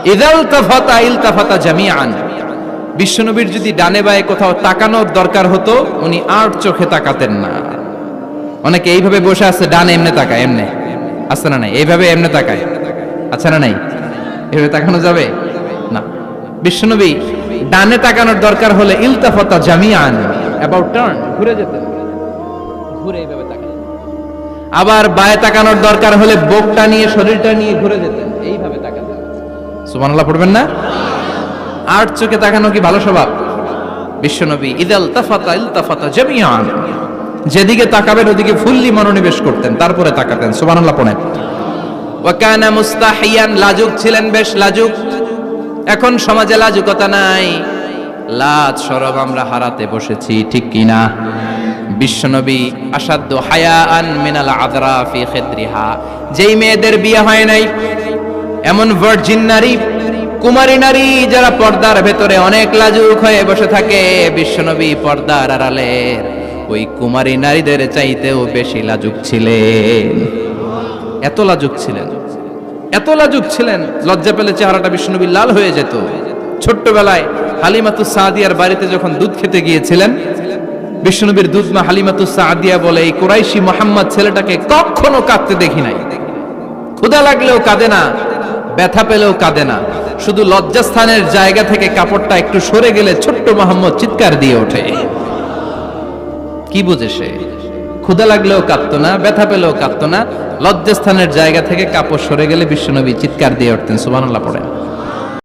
ইযাল তাফাতা ইলতাফাতা জামিআন। বিশ্বনবীর যদি ডানে বায়ে কোথাও তাকানোর দরকার হতো উনি আর চোখে তাকাতেন না। অনেকে এইভাবে বসে আছে, ডানে এমনে তাকায়, এমনে আছে না নাই, এইভাবে এমনে তাকায়, আছে না নাই, এভাবে তাকানো যাবে না। বিশ্বনবী ডানে তাকানোর দরকার হলে ইলতাফাতা জামিআন, অ্যাবাউট টার্ন, ঘুরে যেতেন, ঘুরে এইভাবে তাকাতেন। আবার বায়ে তাকানোর দরকার হলে বুকটা নিয়ে শরীরটা নিয়ে ঘুরে যেতেন, এইভাবে তাকাতেন। সুবহানাল্লাহ পড়বেন না? আর চোখে তাকানো কি ভালো স্বভাব? বিশ্বনবী ইদাল তাফাতা ইলতাফাতা জামিআন, যেদিকে তাকাবেন ওদিকে ফুল্লি মনোনিবেশ করতেন, তারপরে তাকাতেন। সুবহানাল্লাহ পড়েন। ওয়া কানা মুস্তাহিয়ান, লাজুক ছিলেন, বেশ লাজুক। এখন সমাজে লাজুকতা নাই, লাজ শরম আমরা হারাতে বসেছি, ঠিক কি না? বিশ্বনবী আসাদ্দু হায়াআন মিনাল আযরা ফি খিদ্রিহা, যেই মেয়েদের বিয়ে হয় নাই, এমন ভার্জিন নারী, কুমারী নারী যারা পর্দার ভেতরে অনেক লাজুক হয়ে বসে থাকে, বিশ্বনবী পর্দার আড়ালের ওই কুমারী নারীদের চাইতেও বেশি লাজুক ছিলেন। এত লাজুক ছিলেন, এত লাজুক ছিলেন, লজ্জা পেলে চেহারাটা বিশ্বনবী লাল হয়ে যেত। ছোট্টবেলায় হালিমাতুস সাদিয়ার বাড়িতে যখন দুধ খেতে গিয়েছিলেন, বিশ্বনবীর দুধমা হালিমাতুস সাদিয়া বলে, এই কুরাইশি মুহাম্মদ ছেলেটাকে কখনো কাঁদতে দেখি নাই। ক্ষুধা লাগলেও কাঁদে না, ব্যথা পেলেও কাঁদে না, শুধু লজ্জাস্থানের জায়গা থেকে কাপড়টা একটু সরে গেলে ছোট্ট মোহাম্মদ চিৎকার দিয়ে ওঠে। কি বুঝে সে? ক্ষুধা লাগলেও কাঁদতো না, ব্যথা পেলেও কাঁদতো না, লজ্জাস্থানের জায়গা থেকে কাপড় সরে গেলে বিশ্বনবী চিৎকার দিয়ে উঠতেন। সুবহানাল্লাহ পড়েন।